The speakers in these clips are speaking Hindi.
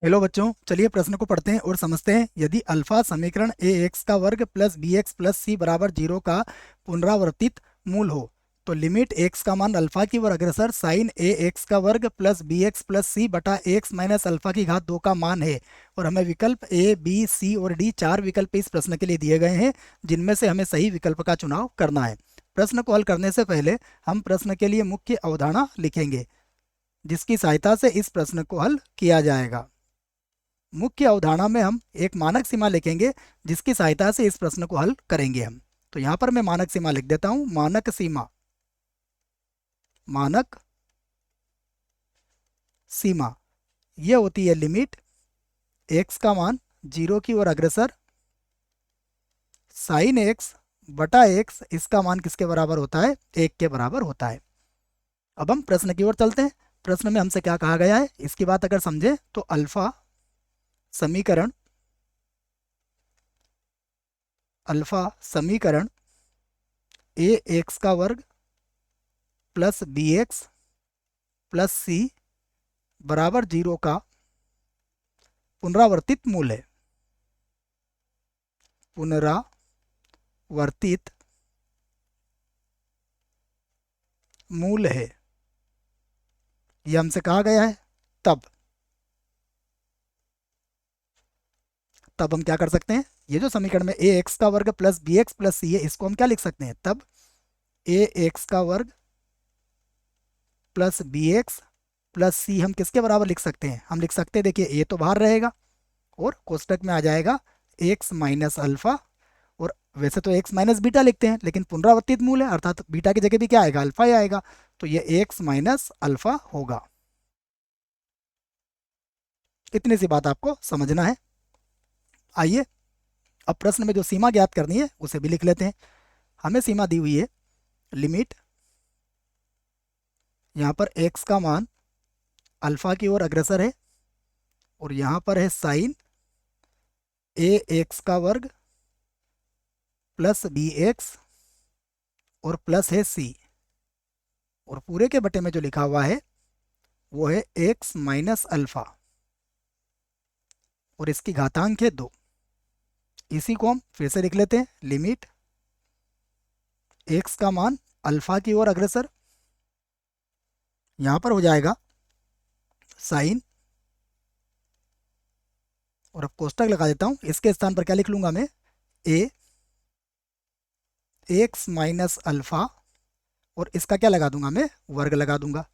हेलो बच्चों, चलिए प्रश्न को पढ़ते हैं और समझते हैं। यदि अल्फा समीकरण ए एक्स का वर्ग प्लस बी एक्स प्लस सी बराबर 0 का पुनरावर्तित मूल हो तो लिमिट एक्स का मान अल्फा की ओर अग्रसर साइन ए एक्स का वर्ग प्लस बी एक्स प्लस सी बटा एक्स माइनस अल्फा की घात 2 का मान है। और हमें विकल्प ए बी सी और डी, चार विकल्प इस प्रश्न के लिए दिए गए हैं, जिनमें से हमें सही विकल्प का चुनाव करना है। प्रश्न को हल करने से पहले हम प्रश्न के लिए मुख्य अवधारणा लिखेंगे, जिसकी सहायता से इस प्रश्न को हल किया जाएगा। मुख्य अवधारणा में हम एक मानक सीमा लिखेंगे, जिसकी सहायता से इस प्रश्न को हल करेंगे हम। तो यहां पर मैं मानक सीमा लिख देता हूं। मानक सीमा, मानक सीमा यह होती है लिमिट एक्स का मान 0 की ओर अग्रसर साइन एक्स बटा एक्स, इसका मान किसके बराबर होता है? 1 के बराबर होता है। अब हम प्रश्न की ओर चलते हैं। प्रश्न में हमसे क्या कहा गया है, इसकी बात अगर समझे तो अल्फा समीकरण, अल्फा समीकरण ए एक्स का वर्ग प्लस बी एक्स प्लस सी बराबर 0 का पुनरावर्तित मूल है। पुनरावर्तित मूल है, यह हमसे कहा गया है। तब तब हम क्या कर सकते हैं, ये जो समीकरण में ए एक्स का वर्ग प्लस बी एक्स प्लस सी है, इसको हम क्या लिख सकते हैं? तब ए एक्स का वर्ग प्लस बी एक्स प्लस सी हम किसके बराबर लिख सकते हैं? हम लिख सकते हैं, देखिए ए तो बाहर रहेगा और कोष्टक में आ जाएगा एक्स माइनस अल्फा। और वैसे तो एक्स माइनस बीटा लिखते हैं, लेकिन पुनरावर्तित मूल है, अर्थात बीटा की जगह भी क्या आएगा? अल्फा ही आएगा। तो ये एक्स माइनस अल्फा होगा। इतनी सी बात आपको समझना है। आइए अब प्रश्न में जो सीमा ज्ञात करनी है उसे भी लिख लेते हैं। हमें सीमा दी हुई है लिमिट, यहाँ पर एक्स का मान अल्फा की ओर अग्रसर है और यहाँ पर है साइन ए एक्स का वर्ग प्लस बी एक्स और प्लस है सी, और पूरे के बटे में जो लिखा हुआ है वो है एक्स माइनस अल्फा और इसकी घातांक है 2। इसी को हम फिर से लिख लेते हैं। लिमिट एक्स का मान अल्फा की ओर अग्रसर, यहाँ पर हो जाएगा साइन, और अब कोष्टक लगा देता हूँ। इसके स्थान पर क्या लिख लूंगा मैं? ए एक्स माइनस अल्फा, और इसका क्या लगा दूंगा मैं? वर्ग लगा दूंगा।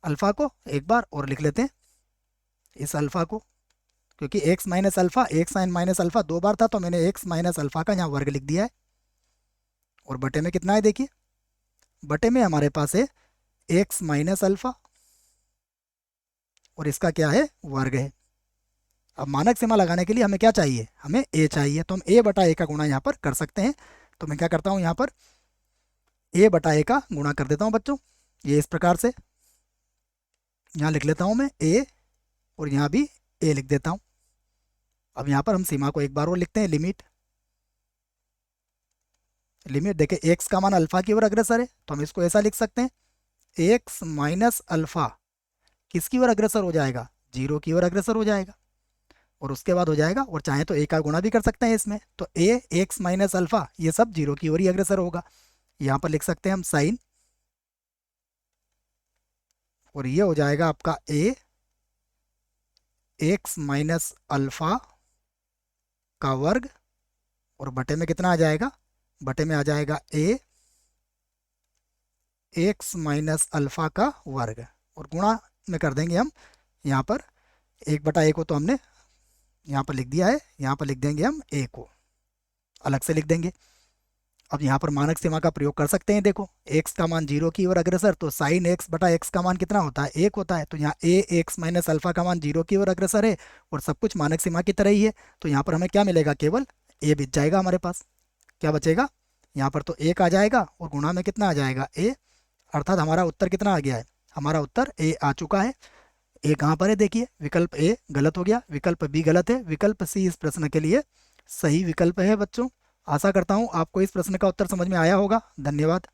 अल्फा को एक बार और लिख लेते हैं, इस अल्फा को, क्योंकि X minus alpha, X sine minus alpha 2 बार था, तो मैंने एक्स माइनस अल्फा का यहाँ वर्ग लिख दिया है। और बटे में कितना है? देखिए बटे में हमारे पास है एक्स माइनस अल्फा और इसका क्या है? वर्ग है। अब मानक सीमा लगाने के लिए हमें क्या चाहिए? हमें ए चाहिए, तो हम ए बटा ए का गुणा यहाँ पर कर सकते हैं। तो मैं क्या करता हूँ, यहाँ पर ए बटा ए का गुणा कर देता हूँ बच्चों। ये इस प्रकार से यहाँ लिख लेता हूँ मैं ए, और यहाँ भी ए लिख देता हूँ। अब यहाँ पर हम सीमा को एक बार और लिखते हैं। लिमिट, लिमिट देखिए एक्स का मान अल्फा की ओर अग्रसर है, तो हम इसको ऐसा लिख सकते हैं, एक्स माइनस अल्फा किसकी ओर अग्रसर हो जाएगा? 0 की ओर अग्रसर हो जाएगा। और उसके बाद हो जाएगा, और चाहे तो ए का गुणा भी कर सकते हैं इसमें, तो ए एक्स माइनस अल्फा ये सब 0 की ओर ही अग्रसर होगा। यहाँ पर लिख सकते हैं हम साइन, और ये हो जाएगा आपका ए एक्स माइनस अल्फा का वर्ग, और बटे में कितना आ जाएगा? बटे में आ जाएगा ए एक्स माइनस अल्फा का वर्ग, और गुणा में कर देंगे हम। यहाँ पर 1/a को तो हमने यहाँ पर लिख दिया है, यहाँ पर लिख देंगे हम a को, अलग से लिख देंगे। अब यहाँ पर मानक सीमा का प्रयोग कर सकते हैं। देखो x का मान 0 की ओर अग्रसर, तो साइन एक्स बटा एक्स का मान कितना होता है? 1 होता है। तो यहाँ ए एक्स माइनस अल्फा का मान 0 की ओर अग्रसर है और सब कुछ मानक सीमा की तरह ही है। तो यहाँ पर हमें क्या मिलेगा? केवल a बच जाएगा हमारे पास। क्या बचेगा? यहाँ पर तो 1 आ जाएगा और गुणा में कितना आ जाएगा? a, अर्थात हमारा उत्तर कितना आ गया है? हमारा उत्तर ए आ चुका है। ए कहाँ पर है? देखिए विकल्प ए गलत हो गया, विकल्प बी गलत है, विकल्प सी इस प्रश्न के लिए सही विकल्प है बच्चों। आशा करता हूँ आपको इस प्रश्न का उत्तर समझ में आया होगा। धन्यवाद।